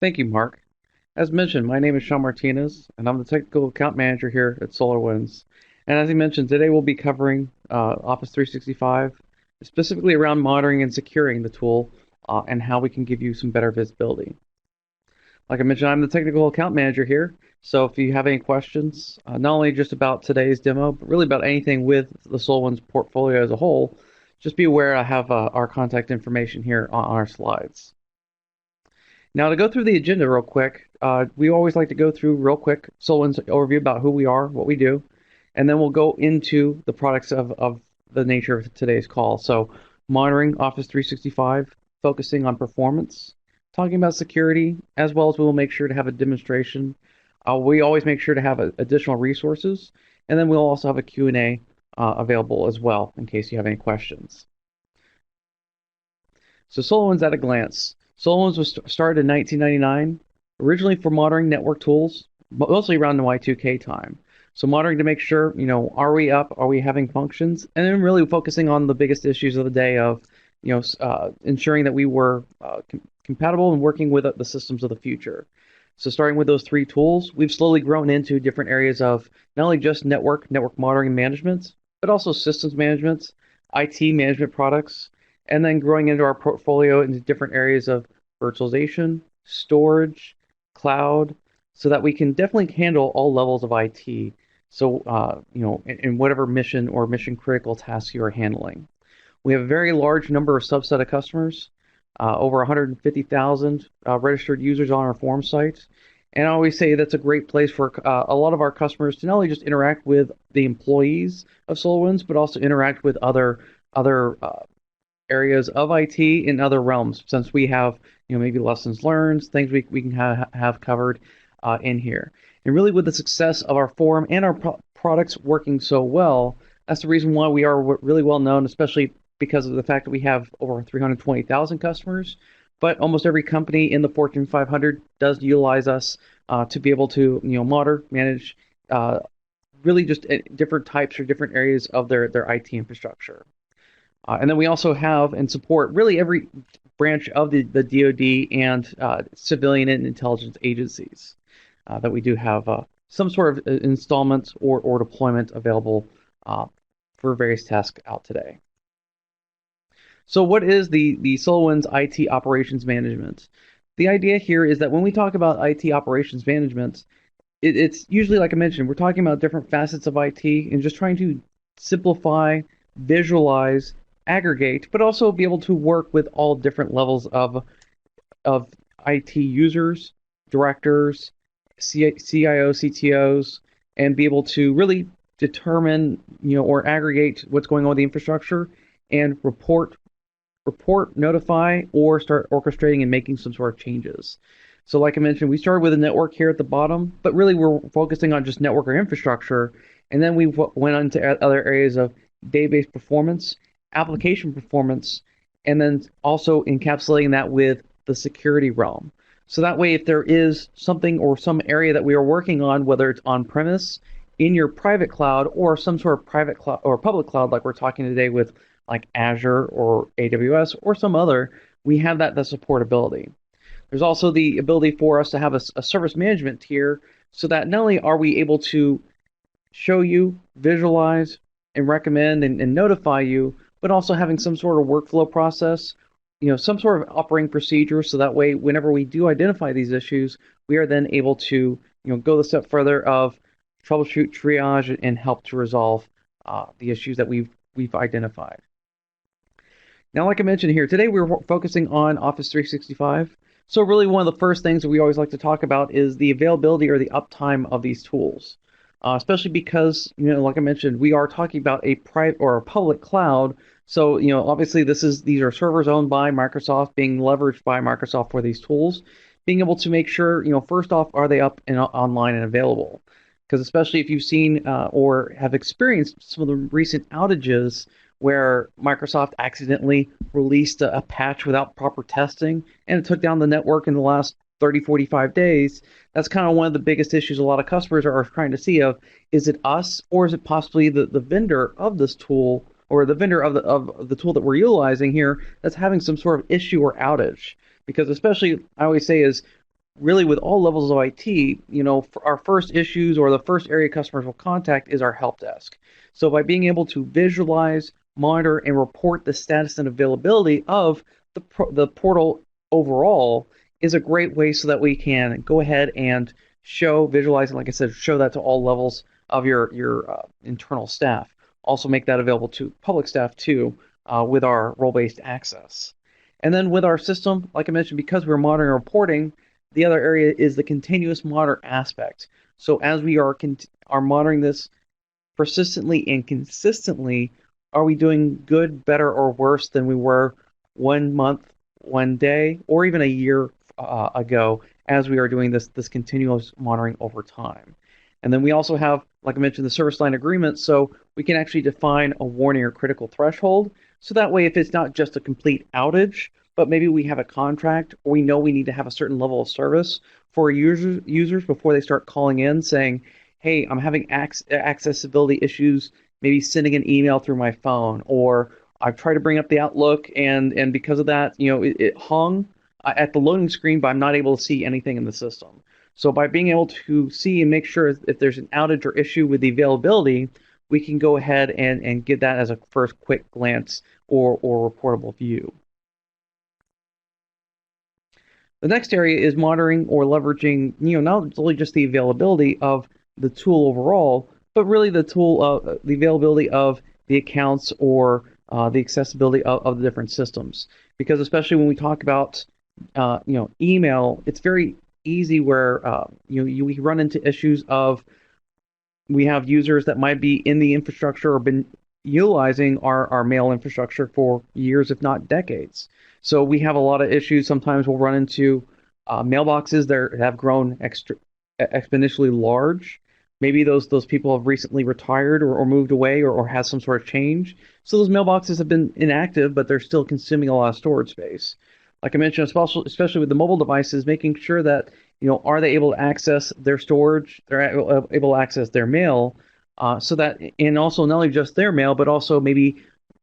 Thank you, Mark. As mentioned, my name is Sean Martinez, and I'm the Technical Account Manager here at SolarWinds. And as you mentioned, today we'll be covering Office 365, specifically around monitoring and securing the tool and how we can give you some better visibility. Like I mentioned, I'm the Technical Account Manager here, so if you have any questions, not only just about today's demo, but really about anything with the SolarWinds portfolio as a whole, just be aware I have our contact information here on our slides. Now, to go through the agenda real quick, we always like to go through real quick Solon's overview about who we are, what we do, and then we'll go into the products of the nature of today's call. So, monitoring Office 365, focusing on performance, talking about security, as well as we will make sure to have a demonstration. We always make sure to have additional resources, and then we'll also have a Q&A available as well in case you have any questions. So SolarWinds at a glance. SolarWinds was started in 1999, originally for monitoring network tools, mostly around the Y2K time. So monitoring to make sure, are we up? Are we having functions? And then really focusing on the biggest issues of the day of, ensuring that we were compatible and working with the systems of the future. So starting with those three tools, we've slowly grown into different areas of not only just network monitoring and management, but also systems management, IT management products, and then growing into our portfolio into different areas of virtualization, storage, cloud, so that we can definitely handle all levels of IT. So, in whatever mission or mission critical tasks you are handling. We have a very large number of subset of customers, over 150,000 registered users on our forum site. And I always say that's a great place for a lot of our customers to not only just interact with the employees of SolarWinds, but also interact with other areas of IT in other realms, since we have maybe lessons learned, things we can have covered in here. And really, with the success of our forum and our products working so well, that's the reason why we are really well known, especially because of the fact that we have over 320,000 customers. But almost every company in the Fortune 500 does utilize us to be able to monitor, manage, really just different types or different areas of their IT infrastructure. And then we also have and support really every branch of the DoD and civilian and intelligence agencies that we do have some sort of installment or deployment available for various tasks out today. So what is the SolarWinds IT operations management? The idea here is that when we talk about IT operations management, it's usually, like I mentioned, we're talking about different facets of IT and just trying to simplify, visualize, aggregate, but also be able to work with all different levels of IT users, directors, CIO, CTOs, and be able to really determine, or aggregate what's going on with the infrastructure and report, notify, or start orchestrating and making some sort of changes. So like I mentioned, we started with a network here at the bottom, but really we're focusing on just network or infrastructure. And then we went on to other areas of database performance, application performance, and then also encapsulating that with the security realm. So that way, if there is something or some area that we are working on, whether it's on premise, in your private cloud, or some sort of private cloud or public cloud, like we're talking today with like Azure or AWS or some other, we have that supportability. There's also the ability for us to have a service management tier so that not only are we able to show you, visualize, and recommend and notify you, but also having some sort of workflow process, some sort of operating procedure, so that way, whenever we do identify these issues, we are then able to, go the step further of troubleshoot, triage, and help to resolve the issues that we've identified. Now, like I mentioned here, today we're focusing on Office 365. So really one of the first things that we always like to talk about is the availability or the uptime of these tools. Especially because, like I mentioned, we are talking about a private or a public cloud. So, obviously these are servers owned by Microsoft, being leveraged by Microsoft for these tools, being able to make sure, first off, are they up and online and available? Because especially if you've seen or have experienced some of the recent outages where Microsoft accidentally released a patch without proper testing and it took down the network in the last 30, 45 days. That's kind of one of the biggest issues a lot of customers are trying to see of, is it us or is it possibly the vendor of this tool or the vendor of the tool that we're utilizing here that's having some sort of issue or outage? Because especially, I always say is, really with all levels of IT, for our first issues or the first area customers will contact is our help desk. So by being able to visualize, monitor, and report the status and availability of the portal overall is a great way so that we can go ahead and visualize, and like I said, show that to all levels of your internal staff. Also make that available to public staff too with our role-based access. And then with our system, like I mentioned, because we're monitoring and reporting, the other area is the continuous monitor aspect. So as we are monitoring this persistently and consistently, are we doing good, better, or worse than we were 1 month, 1 day, or even a year ago as we are doing this continuous monitoring over time? And then we also have, like I mentioned, the service line agreement, so we can actually define a warning or critical threshold. So that way, if it's not just a complete outage, but maybe we have a contract, or we know we need to have a certain level of service for users before they start calling in saying, hey, I'm having accessibility issues, maybe sending an email through my phone, or I've tried to bring up the Outlook, and because of that, it hung at the loading screen, but I'm not able to see anything in the system. So by being able to see and make sure if there's an outage or issue with the availability, we can go ahead and get that as a first quick glance or reportable view. The next area is monitoring or leveraging, not only just the availability of the tool overall, but really the availability of the accounts or the accessibility of the different systems. Because especially when we talk about, email, it's very easy where we run into issues of we have users that might be in the infrastructure or been utilizing our mail infrastructure for years, if not decades. So we have a lot of issues. Sometimes we'll run into mailboxes that have grown exponentially large. Maybe those people have recently retired or moved away or has some sort of change. So those mailboxes have been inactive, but they're still consuming a lot of storage space. Like I mentioned, especially with the mobile devices, making sure that are they able to access their storage? They're able to access their mail, so that, and also not only just their mail, but also maybe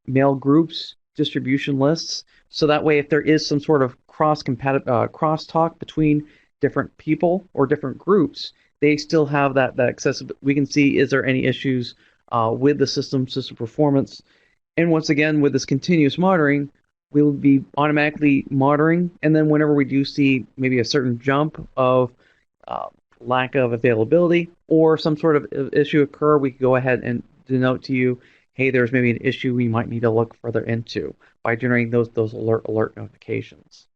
mail groups, distribution lists. So that way, if there is some sort of crosstalk between different people or different groups, they still have that accessibility. We can see, is there any issues with the system performance? And once again, with this continuous monitoring, we'll be automatically monitoring. And then whenever we do see maybe a certain jump of lack of availability or some sort of issue occur, we can go ahead and denote to you, hey, there's maybe an issue we might need to look further into by generating those alert notifications.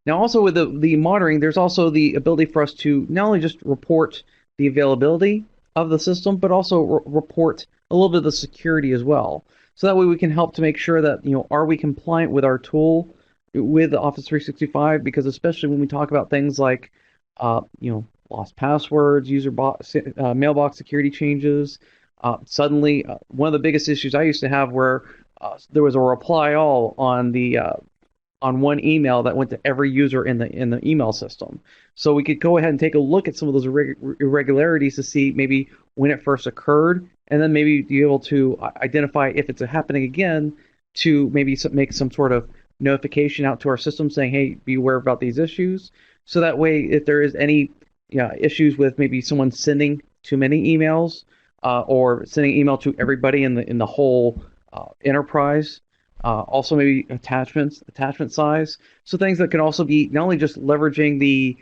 Now, also with the monitoring, there's also the ability for us to not only just report the availability of the system, but also report a little bit of the security as well. So that way we can help to make sure that, are we compliant with our tool with Office 365? Because especially when we talk about things like, lost passwords, mailbox security changes, suddenly one of the biggest issues I used to have where there was a reply all on one email that went to every user in the email system. So we could go ahead and take a look at some of those irregularities to see maybe when it first occurred, and then maybe be able to identify if it's happening again to maybe make some sort of notification out to our system saying, hey, be aware about these issues. So that way, if there is any issues with maybe someone sending too many emails or sending email to everybody in the whole enterprise, also maybe attachment size. So things that can also be not only just leveraging the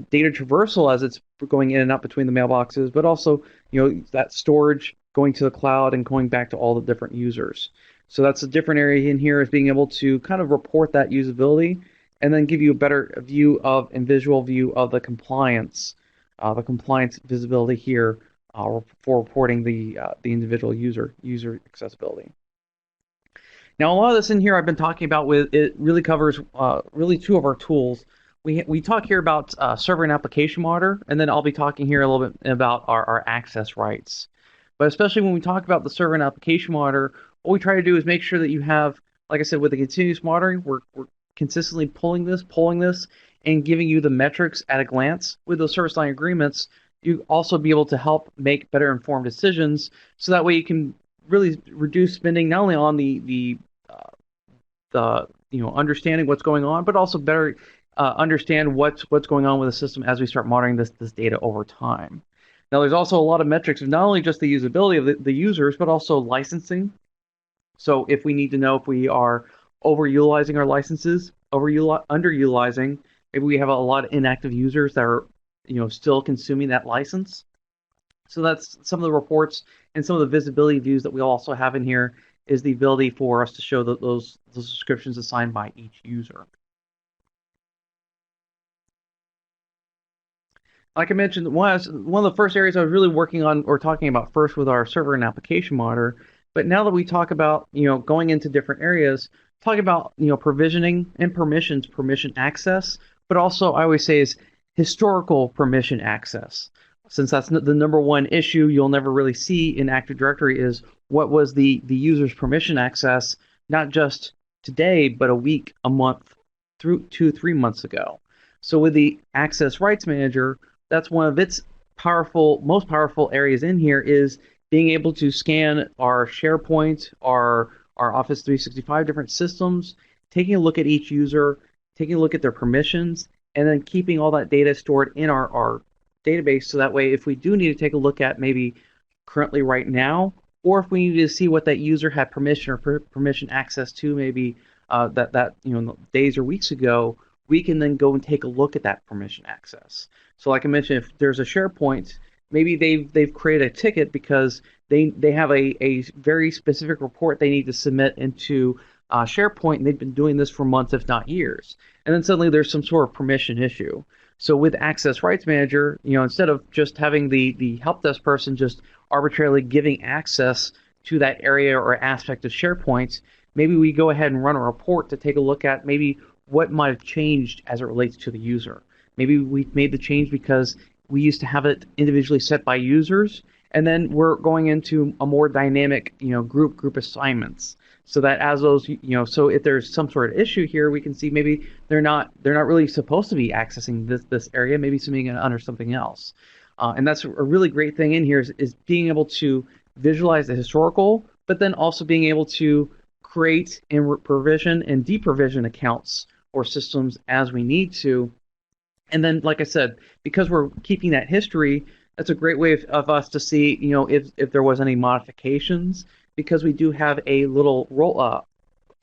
data traversal as it's going in and out between the mailboxes, but also that storage going to the cloud and going back to all the different users. So that's a different area in here, is being able to kind of report that usability and then give you a better view and visual view of the compliance visibility here for reporting the individual user accessibility. Now, a lot of this in here I've been talking about it really covers really two of our tools. We talk here about server and application monitor, and then I'll be talking here a little bit about our access rights. But especially when we talk about the server and application monitor, what we try to do is make sure that you have, like I said, with the continuous monitoring, we're consistently pulling this, and giving you the metrics at a glance. With those service line agreements, you also be able to help make better informed decisions, so that way you can really reduce spending not only on the understanding what's going on, but also better understand what's going on with the system as we start monitoring this data over time. Now, there's also a lot of metrics of not only just the usability of the users, but also licensing. So if we need to know if we are overutilizing our licenses, underutilizing, maybe we have a lot of inactive users that are, still consuming that license. So that's some of the reports and some of the visibility views that we also have in here is the ability for us to show those subscriptions assigned by each user. Like I mentioned, one of the first areas I was really working on or talking about first with our server and application monitor. But now that we talk about, going into different areas, talking about, provisioning and permission access, but also I always say is historical permission access. Since that's the number one issue you'll never really see in Active Directory is what was the user's permission access, not just today, but a week, a month, through 2, 3 months ago. So with the Access Rights Manager, that's one of its most powerful areas in here is being able to scan our SharePoint, our Office 365 different systems, taking a look at each user, taking a look at their permissions, and then keeping all that data stored in our database so that way if we do need to take a look at maybe currently right now, or if we need to see what that user had permission or permission access to maybe that days or weeks ago, we can then go and take a look at that permission access. So like I mentioned, if there's a SharePoint, maybe they've created a ticket because they have a very specific report they need to submit into SharePoint, and they've been doing this for months, if not years. And then suddenly there's some sort of permission issue. So with Access Rights Manager, instead of just having the help desk person just arbitrarily giving access to that area or aspect of SharePoint, maybe we go ahead and run a report to take a look at maybe what might have changed as it relates to the user. Maybe we made the change because we used to have it individually set by users, and then we're going into a more dynamic, group assignments. So that as those, so if there's some sort of issue here, we can see maybe they're not really supposed to be accessing this area, maybe something under something else. And that's a really great thing in here is being able to visualize the historical, but then also being able to create and provision and deprovision accounts or systems as we need to. And then, like I said, because we're keeping that history, that's a great way of us to see, if there was any modifications, because we do have a little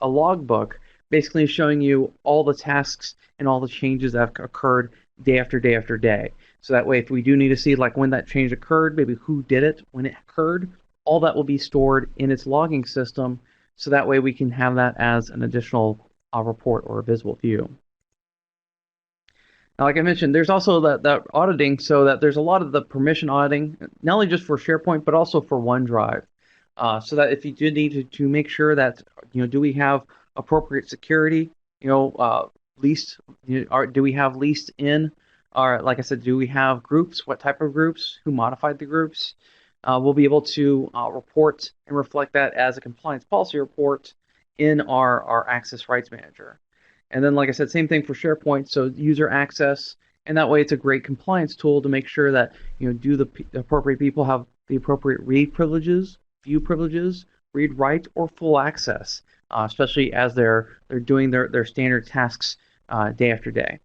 a logbook basically showing you all the tasks and all the changes that have occurred day after day after day. So that way, if we do need to see like when that change occurred, maybe who did it, when it occurred, all that will be stored in its logging system. So that way we can have that as an additional report or a visible view. Now, like I mentioned, there's also that auditing, so that there's a lot of the permission auditing, not only just for SharePoint, but also for OneDrive. So that if you do need to make sure that, do we have appropriate security, leased, do we have leased in, or like I said, do we have groups, what type of groups, who modified the groups? We'll be able to report and reflect that as a compliance policy report in our Access Rights Manager. And then, like I said, same thing for SharePoint, so user access, and that way it's a great compliance tool to make sure that, do the appropriate people have the appropriate read privileges, view privileges, read write, or full access, especially as they're doing their standard tasks day after day.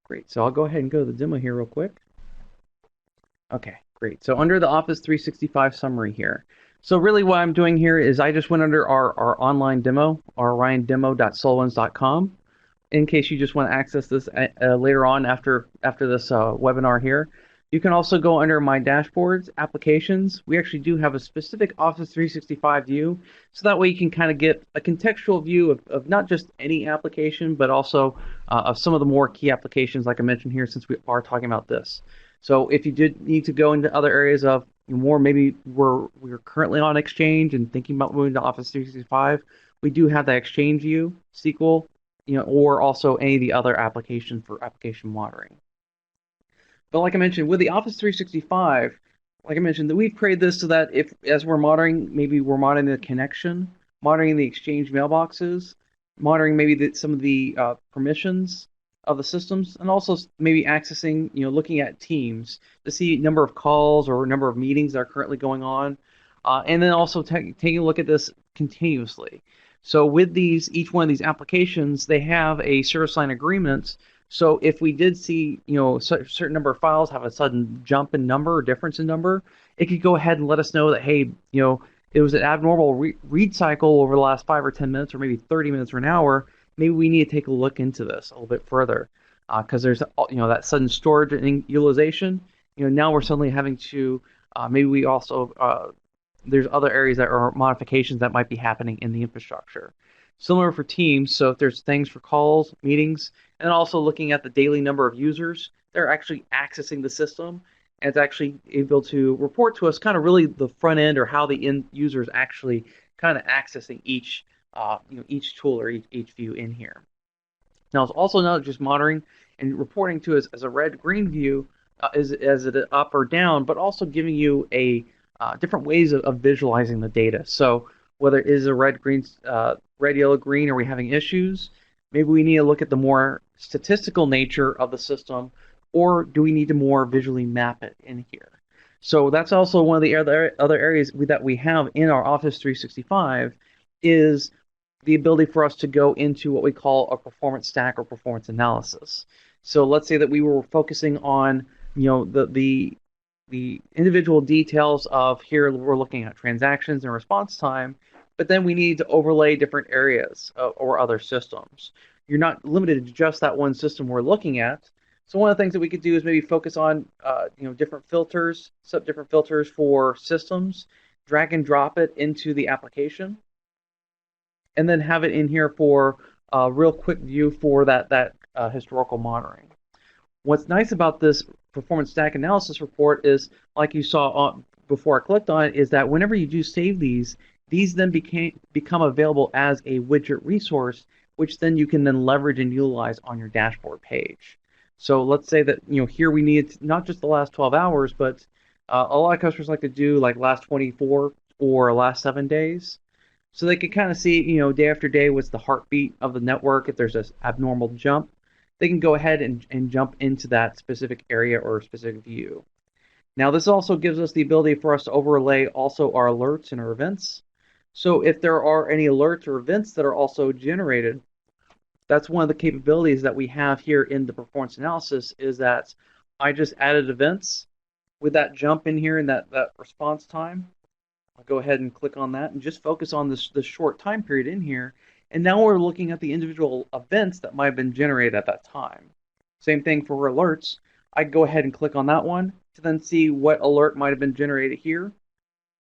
Great, so I'll go ahead and go to the demo here real quick. Okay, great. So under the Office 365 summary here. So really what I'm doing here is I just went under our online demo, our oriondemo.solarwinds.com, in case you just want to access this later on after this webinar here. You can also go under My Dashboards, Applications. We actually do have a specific Office 365 view, so that way you can kind of get a contextual view of not just any application, but also of some of the more key applications like I mentioned here, since we are talking about this. So if you did need to go into other areas of more, maybe we're currently on Exchange and thinking about moving to Office 365, we do have that Exchange view, SQL, or also any of the other applications for application monitoring. But like I mentioned, with the Office 365, like I mentioned, that we've created this so that as we're monitoring, maybe we're monitoring the connection, monitoring the Exchange mailboxes, monitoring maybe some of the permissions of the systems, and also maybe accessing, looking at Teams to see number of calls or number of meetings that are currently going on, and then also taking a look at this continuously. So with these, each one of these applications, they have a service line agreement. So if we did see, a certain number of files have a sudden jump in number or difference in number, it could go ahead and let us know that, hey, it was an abnormal read cycle over the last 5 or 10 minutes, or maybe 30 minutes or an hour. Maybe we need to take a look into this a little bit further, because there's that sudden storage and utilization. Now we're suddenly having to maybe we also there's other areas that are modifications that might be happening in the infrastructure. Similar for Teams, so if there's things for calls, meetings, and also looking at the daily number of users that are actually accessing the system, and it's actually able to report to us kind of really the front end or how the end user is actually kind of accessing each tool or each view in here. Now it's also not just monitoring and reporting to us as a red-green view, as it up or down, but also giving you a different ways of visualizing the data. So whether it is a red, green, red, yellow, green, are we having issues? Maybe we need to look at the more statistical nature of the system, or do we need to more visually map it in here? So that's also one of the other areas that we have in our Office 365 is the ability for us to go into what we call a performance stack or performance analysis. So let's say that we were focusing on the individual details of here we're looking at transactions and response time, but then we need to overlay different areas or other systems. You're not limited to just that one system we're looking at. So one of the things that we could do is maybe focus on different filters, set different filters for systems, drag and drop it into the application, and then have it in here for a real quick view for that historical monitoring. What's nice about this performance stack analysis report is, like you saw before I clicked on it, is that whenever you do save these then become available as a widget resource, which then you can then leverage and utilize on your dashboard page. So let's say that here we need not just the last 12 hours, but a lot of customers like to do like last 24 or last 7 days. So they can kind of see, day after day, what's the heartbeat of the network. If there's an abnormal jump, they can go ahead and jump into that specific area or specific view. Now, this also gives us the ability for us to overlay also our alerts and our events. So if there are any alerts or events that are also generated, that's one of the capabilities that we have here in the performance analysis, is that I just added events with that jump in here and that response time. I'll go ahead and click on that and just focus on this short time period in here. And now we're looking at the individual events that might have been generated at that time. Same thing for alerts. I go ahead and click on that one to then see what alert might have been generated here.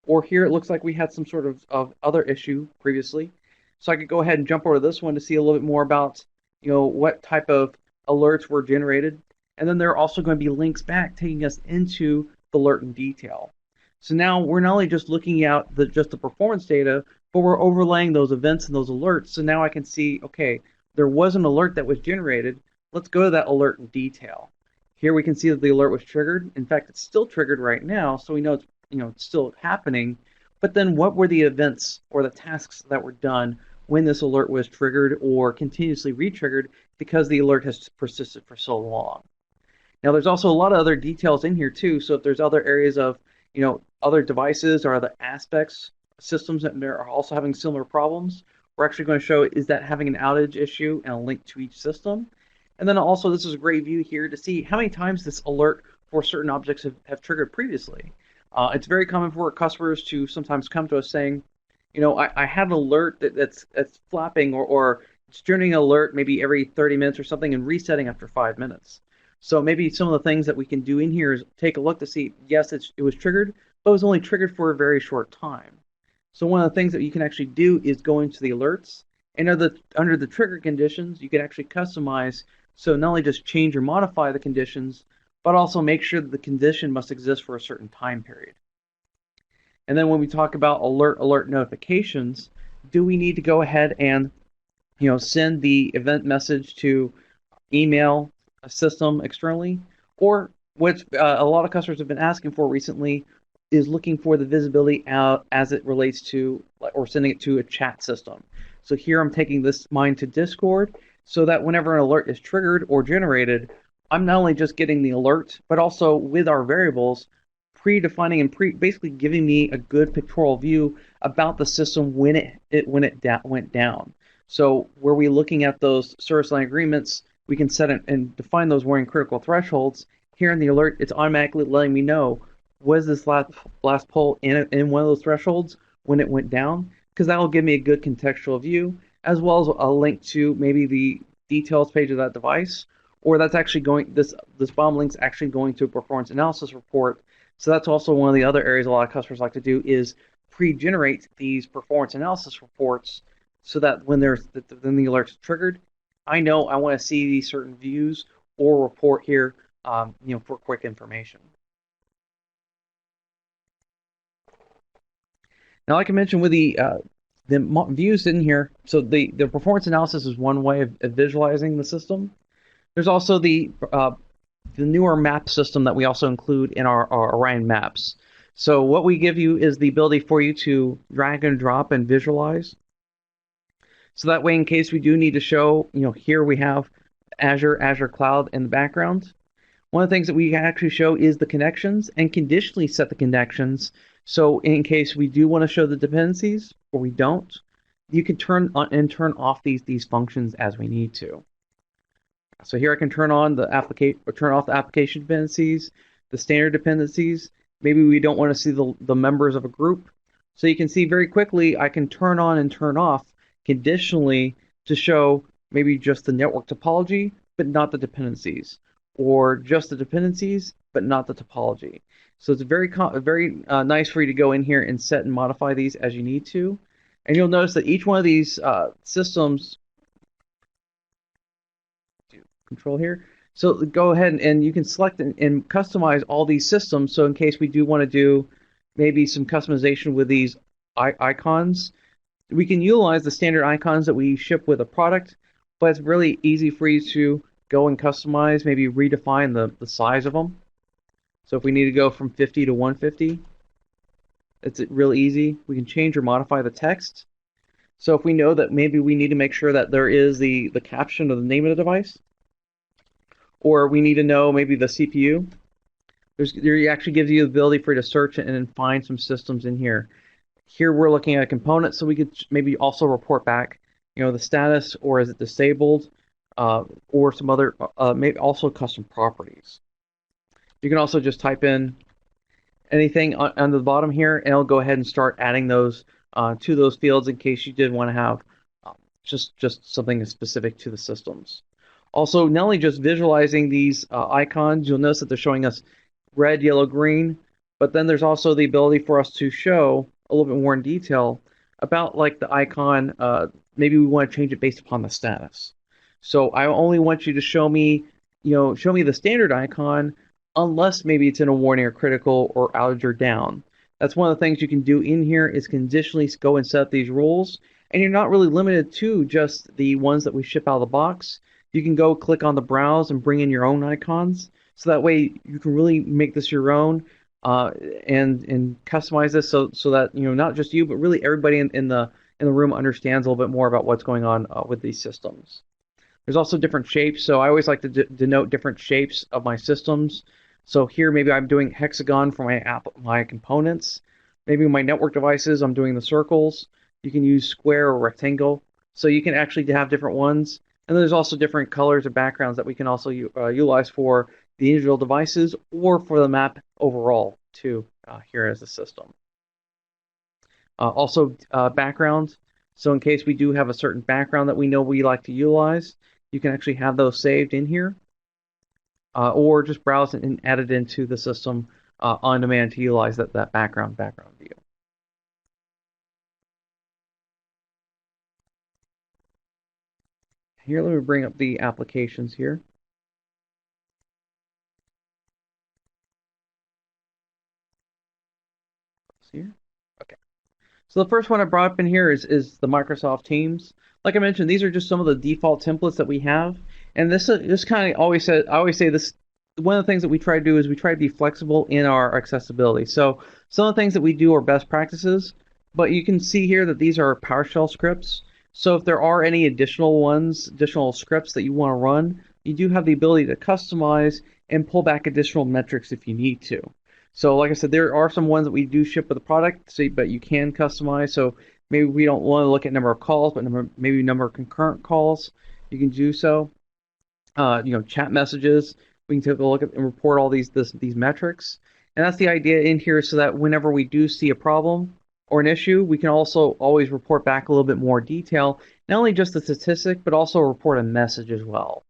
Or here it looks like we had some sort of other issue previously. So I could go ahead and jump over to this one to see a little bit more about what type of alerts were generated. And then there are also going to be links back taking us into the alert in detail. So now we're not only just looking at just the performance data, but we're overlaying those events and those alerts. So now I can see, okay, there was an alert that was generated. Let's go to that alert in detail. Here we can see that the alert was triggered. In fact, it's still triggered right now, so we know it's still happening. But then what were the events or the tasks that were done when this alert was triggered or continuously re-triggered because the alert has persisted for so long? Now, there's also a lot of other details in here too. So if there's other areas of other devices or other aspects, systems that are also having similar problems, we're actually going to show is that having an outage issue and a link to each system. And then also this is a great view here to see how many times this alert for certain objects have triggered previously. It's very common for customers to sometimes come to us saying, I had an alert that's flapping or it's generating an alert maybe every 30 minutes or something and resetting after 5 minutes. So maybe some of the things that we can do in here is take a look to see, yes, it was triggered, but it was only triggered for a very short time. So one of the things that you can actually do is go into the alerts, and under the trigger conditions, you can actually customize, so not only just change or modify the conditions, but also make sure that the condition must exist for a certain time period. And then when we talk about alert notifications, do we need to go ahead and send the event message to email a system externally, or what a lot of customers have been asking for recently is looking for the visibility out as it relates to or sending it to a chat system. So here I'm taking mine to Discord so that whenever an alert is triggered or generated, I'm not only just getting the alert, but also with our variables predefining and basically giving me a good pictorial view about the system when it went down. So where we're looking at those service line agreements, we can set it and define those warning critical thresholds. Here in the alert, it's automatically letting me know, was this last poll in one of those thresholds when it went down? Because that will give me a good contextual view, as well as a link to maybe the details page of that device, or that's actually going, this bomb link's actually going to a performance analysis report. So that's also one of the other areas a lot of customers like to do, is pre-generate these performance analysis reports, so that when the alert's triggered, I know I want to see these certain views or report here, for quick information. Now, like I mentioned with the views in here, so the performance analysis is one way of visualizing the system. There's also the newer map system that we also include in our Orion maps. So what we give you is the ability for you to drag and drop and visualize. So that way, in case we do need to show, here we have Azure Cloud in the background. One of the things that we can actually show is the connections and conditionally set the connections. So in case we do want to show the dependencies or we don't, you can turn on and turn off these functions as we need to. So here I can turn on the application or turn off the application dependencies, the standard dependencies. Maybe we don't want to see the members of a group. So you can see very quickly I can turn on and turn off conditionally to show maybe just the network topology, but not the dependencies, or just the dependencies, but not the topology. So it's very nice for you to go in here and set and modify these as you need to. And you'll notice that each one of these systems, control here. So go ahead and you can select and customize all these systems. So in case we do want to do maybe some customization with these icons, we can utilize the standard icons that we ship with a product, but it's really easy for you to go and customize, maybe redefine the size of them. So if we need to go from 50 to 150, it's real easy. We can change or modify the text. So if we know that maybe we need to make sure that there is the caption of the name of the device, or we need to know maybe the CPU, there actually gives you the ability for you to search and find some systems in here. Here we're looking at a component, so we could maybe also report back, the status, or is it disabled, or some other, maybe also custom properties. You can also just type in anything on the bottom here, and it'll go ahead and start adding those to those fields in case you did want to have just something specific to the systems. Also, not only just visualizing these icons, you'll notice that they're showing us red, yellow, green, but then there's also the ability for us to show a little bit more in detail about like the icon. Maybe we want to change it based upon the status. So I only want you to show me the standard icon unless maybe it's in a warning or critical or outage or down. That's one of the things you can do in here, is conditionally go and set up these rules. And you're not really limited to just the ones that we ship out of the box. You can go click on the browse and bring in your own icons. So that way you can really make this your own and customize this so that not just you, but really everybody in the room understands a little bit more about what's going on with these systems. There's also different shapes, so I always like to denote different shapes of my systems. So here maybe I'm doing hexagon for my components. Maybe my network devices, I'm doing the circles. You can use square or rectangle. So you can actually have different ones. And there's also different colors or backgrounds that we can also utilize for the individual devices or for the map overall too, here as a system. Also background. So in case we do have a certain background that we know we like to utilize, you can actually have those saved in here. Or just browse and add it into the system on demand to utilize that background view. Here, let me bring up the applications here. Here. Okay. So the first one I brought up in here is the Microsoft Teams. Like I mentioned, these are just some of the default templates that we have. And this kind of I always say this, one of the things that we try to do is we try to be flexible in our accessibility. So some of the things that we do are best practices, but you can see here that these are PowerShell scripts. So if there are any additional scripts that you want to run, you do have the ability to customize and pull back additional metrics if you need to. So like I said, there are some ones that we do ship with the product, so, but you can customize. So maybe we don't want to look at number of calls, but maybe number of concurrent calls. You can do so. Chat messages. We can take a look at and report all these metrics. And that's the idea in here, so that whenever we do see a problem or an issue, we can also always report back a little bit more detail, not only just the statistic, but also report a message as well.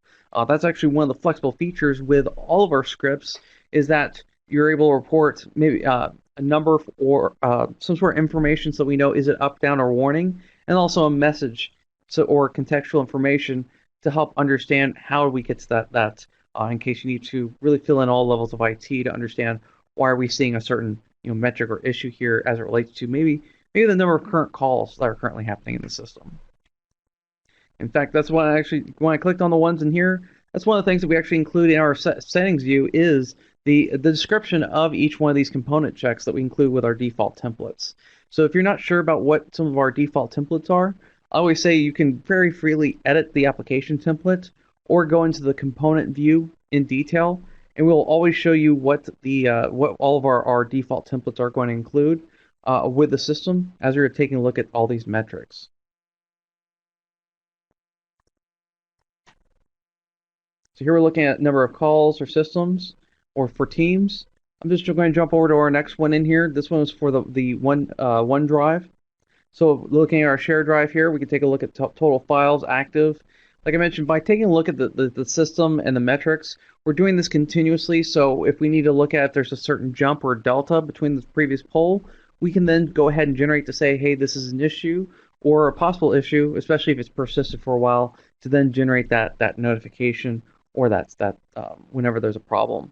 That's actually one of the flexible features with all of our scripts, is that you're able to report maybe a number or some sort of information, so we know is it up, down, or warning, and also a message, or contextual information to help understand how we get to that in case you need to really fill in all levels of IT to understand why are we seeing a certain metric or issue here as it relates to maybe the number of current calls that are currently happening in the system. In fact, that's why when I clicked on the ones in here, that's one of the things that we actually include in our settings view is the description of each one of these component checks that we include with our default templates. So if you're not sure about what some of our default templates are, I always say you can very freely edit the application template or go into the component view in detail, and we'll always show you what all of our default templates are going to include with the system as you're taking a look at all these metrics. So here we're looking at number of calls or systems or for teams. I'm just going to jump over to our next one in here. This one is for the OneDrive. So looking at our share drive here, we can take a look at total files active. Like I mentioned, by taking a look at the system and the metrics, we're doing this continuously. So if we need to look at if there's a certain jump or delta between the previous poll, we can then go ahead and generate to say, hey, this is an issue or a possible issue, especially if it's persisted for a while, to then generate that notification or that whenever there's a problem.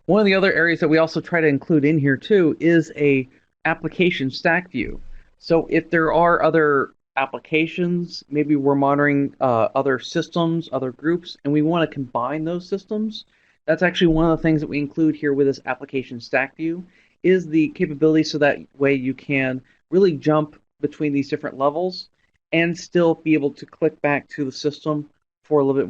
One of the other areas that we also try to include in here too is a application stack view. So if there are other applications, maybe we're monitoring other systems, other groups, and we want to combine those systems, that's actually one of the things that we include here with this application stack view, is the capability so that way you can really jump between these different levels and still be able to click back to the system for a little bit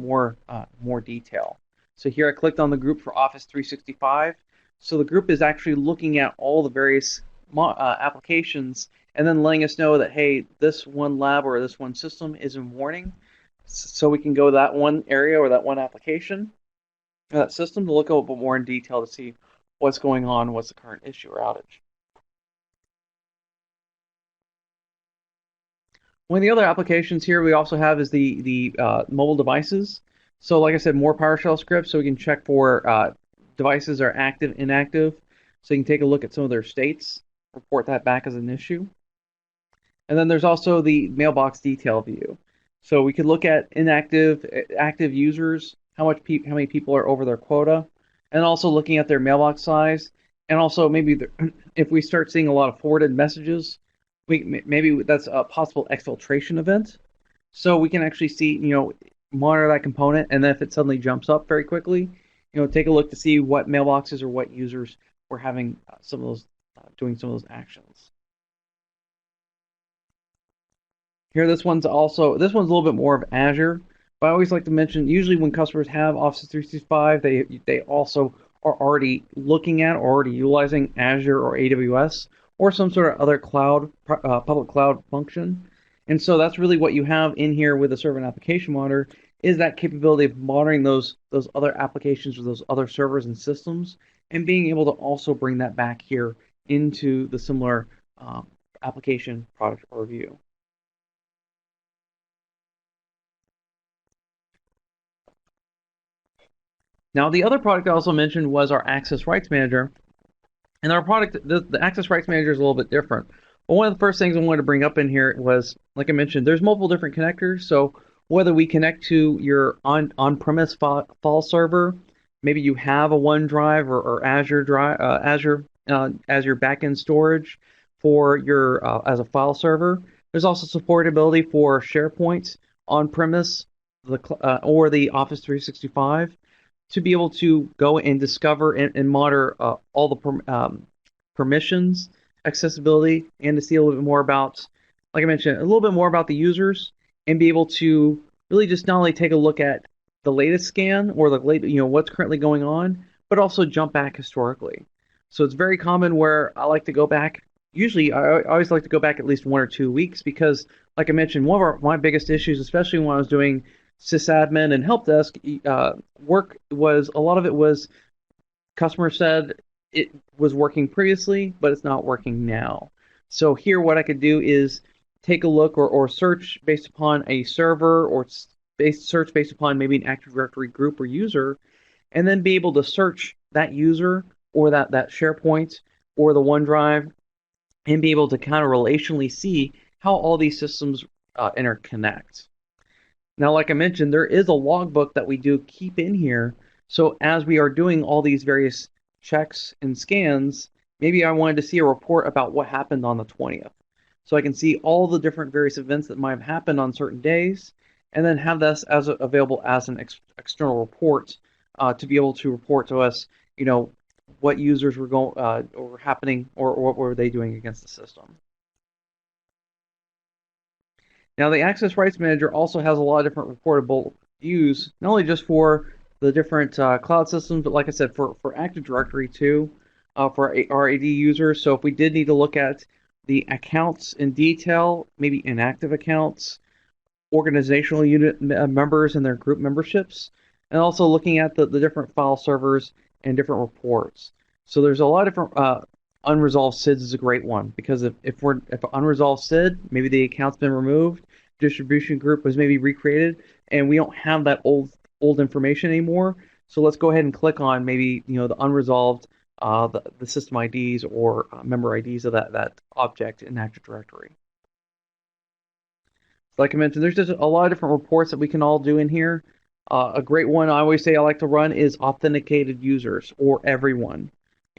more detail. So here I clicked on the group for Office 365. So the group is actually looking at all the various applications and then letting us know that, hey, this one lab or this one system is in warning. So we can go to that one area or that one application, or that system, to look a little bit more in detail to see what's going on, what's the current issue or outage. One of the other applications here we also have is the mobile devices. So like I said, more PowerShell scripts, so we can check for devices are active, inactive. So you can take a look at some of their states, report that back as an issue. And then there's also the mailbox detail view. So we could look at active users, how many people are over their quota, and also looking at their mailbox size, and also maybe if we start seeing a lot of forwarded messages, maybe that's a possible exfiltration event. So we can actually see, monitor that component, and then if it suddenly jumps up very quickly, take a look to see what mailboxes or what users were having some of those doing some of those actions. Here, this one's a little bit more of Azure, but I always like to mention, usually when customers have Office 365, they also are already looking at or already utilizing Azure or AWS or some sort of other cloud, public cloud function. And so that's really what you have in here with the Server and Application Monitor, is that capability of monitoring those other applications or those other servers and systems, and being able to also bring that back here into the similar application product review. Now, the other product I also mentioned was our Access Rights Manager. And our product, the Access Rights Manager, is a little bit different. But one of the first things I wanted to bring up in here was, like I mentioned, there's multiple different connectors. So whether we connect to your on-premise file server, maybe you have a OneDrive or Azure Drive, Azure as your backend storage for your as a file server. There's also supportability for SharePoint on-premise, or the Office 365, to be able to go and discover and monitor all the permissions, accessibility, and to see a little bit more about, like I mentioned, a little bit more about the users, and be able to really just not only take a look at the latest scan or what's currently going on, but also jump back historically. So it's very common where I like to go back. Usually, I always like to go back at least 1 or 2 weeks because, like I mentioned, one of my biggest issues, especially when I was doing sysadmin and help desk work, was a lot of it was customer said it was working previously, but it's not working now. So here, what I could do is take a look or search based upon a server or search based upon maybe an Active Directory group or user, and then be able to search that user or that SharePoint or the OneDrive and be able to kind of relationally see how all these systems interconnect. Now, like I mentioned, there is a logbook that we do keep in here. So as we are doing all these various checks and scans, maybe I wanted to see a report about what happened on the 20th. So I can see all the different various events that might have happened on certain days, and then have this as available as an external report to be able to report to us, what users were going or happening or what were they doing against the system. Now, the Access Rights Manager also has a lot of different reportable views, not only just for the different cloud systems, but like I said, for Active Directory too, for our AD users. So if we did need to look at the accounts in detail, maybe inactive accounts, organizational unit members and their group memberships, and also looking at the different file servers and different reports. So there's a lot of different unresolved SIDs is a great one because if unresolved SID, maybe the account's been removed, distribution group was maybe recreated, and we don't have that old information anymore. So let's go ahead and click on maybe the unresolved the system IDs or member IDs of that object in Active Directory. Like I mentioned, there's just a lot of different reports that we can all do in here. A great one I always say I like to run is authenticated users or everyone.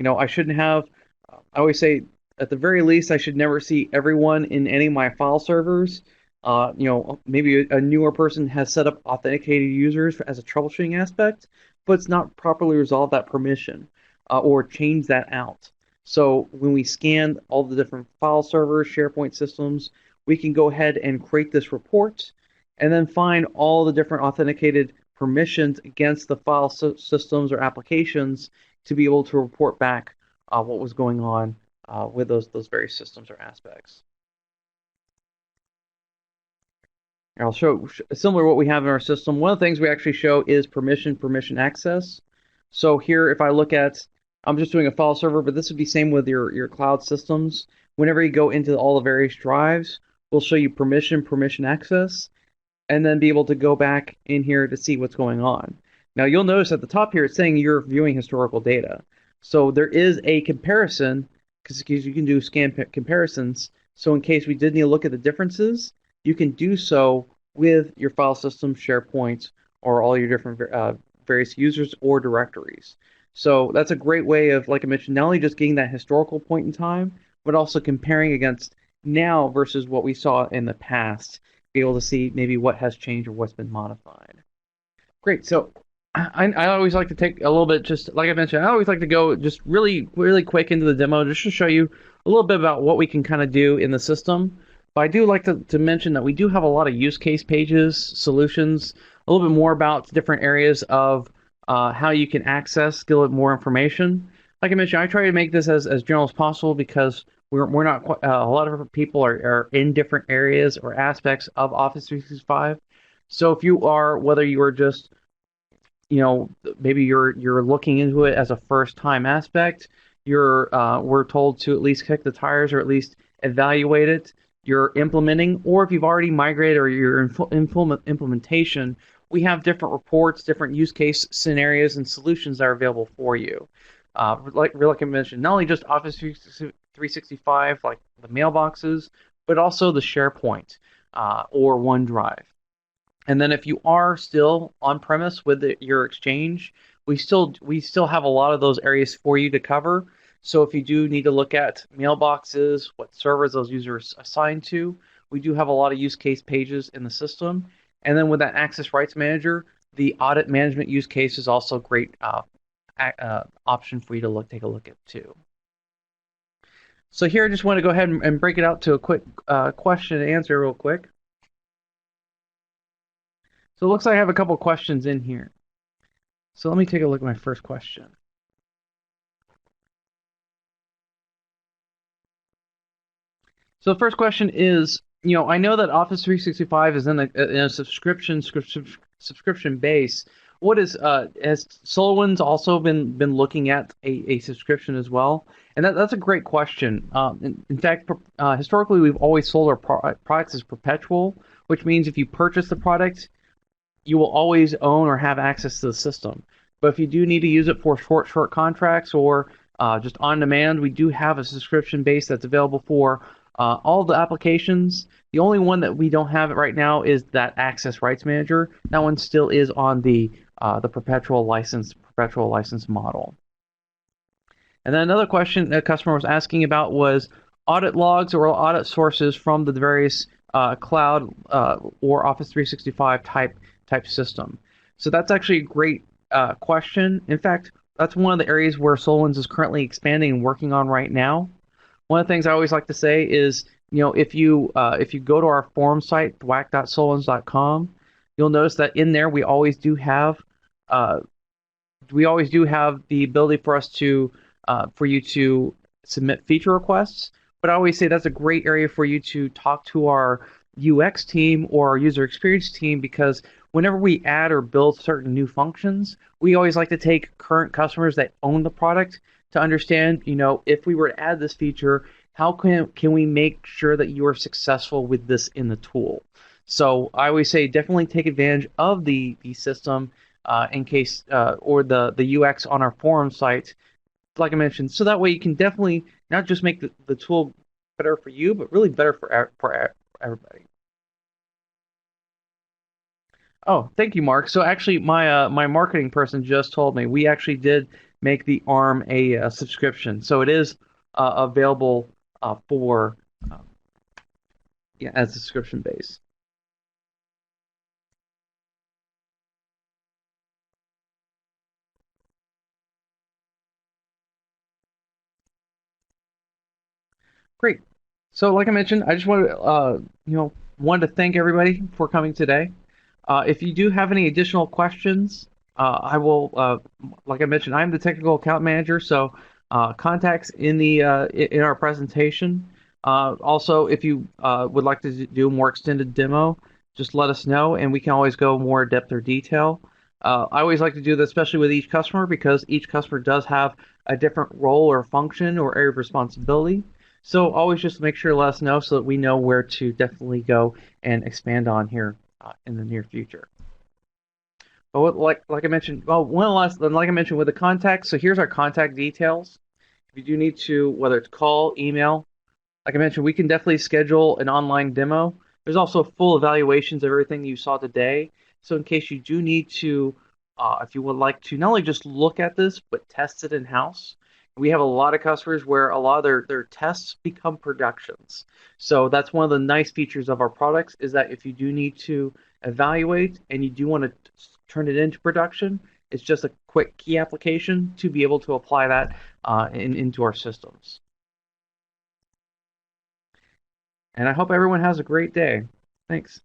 I shouldn't have, I always say at the very least, I should never see everyone in any of my file servers. Maybe a newer person has set up authenticated users as a troubleshooting aspect, but it's not properly resolved that permission or change that out. So when we scan all the different file servers, SharePoint systems, we can go ahead and create this report and then find all the different authenticated permissions against the file systems or applications to be able to report back what was going on with those various systems or aspects. I'll show similar to what we have in our system. One of the things we actually show is permission access. So here, if I look at, I'm just doing a file server, but this would be same with your cloud systems. Whenever you go into all the various drives, we'll show you permission access, and then be able to go back in here to see what's going on. Now you'll notice at the top here it's saying you're viewing historical data. So there is a comparison because you can do scan comparisons. So in case we did need to look at the differences, you can do so with your file system, SharePoint, or all your different various users or directories. So that's a great way of, like I mentioned, not only just getting that historical point in time, but also comparing against now versus what we saw in the past, be able to see maybe what has changed or what's been modified. Great. So I always like to take a little bit, just like I mentioned, I always like to go just really, really quick into the demo just to show you a little bit about what we can kind of do in the system. But I do like to mention that we do have a lot of use case pages, solutions, a little bit more about different areas of how you can access, get a little more information. Like I mentioned, I try to make this as general as possible because we're not quite, a lot of people are in different areas or aspects of Office 365. So if you are, whether you are just maybe you're looking into it as a first time aspect, we're told to at least kick the tires or at least evaluate it. You're implementing, or if you've already migrated or you're in full implementation, we have different reports, different use case scenarios, and solutions that are available for you. Like I mentioned, not only just Office 365, like the mailboxes, but also the SharePoint or OneDrive. And then if you are still on premise with your Exchange, we still have a lot of those areas for you to cover. So if you do need to look at mailboxes, what servers those users assigned to, we do have a lot of use case pages in the system. And then with that Access Rights Manager, the audit management use case is also a great option for you to take a look at too. So here I just want to go ahead and break it out to a quick question and answer real quick. So it looks like I have a couple questions in here. So let me take a look at my first question. So the first question is, I know that Office 365 is in a subscription base. What is has SolarWinds also been looking at a subscription as well? And that's a great question. In fact, historically, we've always sold our products as perpetual, which means if you purchase the product, you will always own or have access to the system. But if you do need to use it for short contracts or just on demand, we do have a subscription base that's available for all the applications. The only one that we don't have it right now is that Access Rights Manager. That one still is on the perpetual license model. And then another question a customer was asking about was audit logs or audit sources from the various cloud or Office 365 type system. So that's actually a great question. In fact, that's one of the areas where SolarWinds is currently expanding and working on right now. One of the things I always like to say is, if you go to our forum site, thwack.solwinds.com, you'll notice that in there uh, we always do have the ability for us to for you to submit feature requests. But I always say that's a great area for you to talk to our UX team or our user experience team, because whenever we add or build certain new functions, we always like to take current customers that own the product to understand, if we were to add this feature, how can we make sure that you are successful with this in the tool? So I always say definitely take advantage of the system in case or the UX on our forum site, like I mentioned, so that way you can definitely not just make the tool better for you, but really better for everybody. Oh, thank you, Mark. So actually, my marketing person just told me we actually did make the ARM a subscription, so it is available for uh, yeah, as a subscription base. Great. So, like I mentioned, I just wanted to thank everybody for coming today. If you do have any additional questions, I will, like I mentioned, I'm the technical account manager, so contacts in our presentation. Also, if you would like to do a more extended demo, just let us know, and we can always go more depth or detail. I always like to do this, especially with each customer, because each customer does have a different role or function or area of responsibility. So always just make sure to let us know so that we know where to definitely go and expand on here in the near future. But like I mentioned, well, one last, like I mentioned with the contacts. So here's our contact details. If you do need to, whether it's call, email, like I mentioned, we can definitely schedule an online demo. There's also full evaluations of everything you saw today. So in case you do need to, if you would like to not only just look at this, but test it in-house, we have a lot of customers where a lot of their tests become productions. So that's one of the nice features of our products is that if you do need to evaluate and you do want to turn it into production, it's just a quick key application to be able to apply that into our systems. And I hope everyone has a great day. Thanks.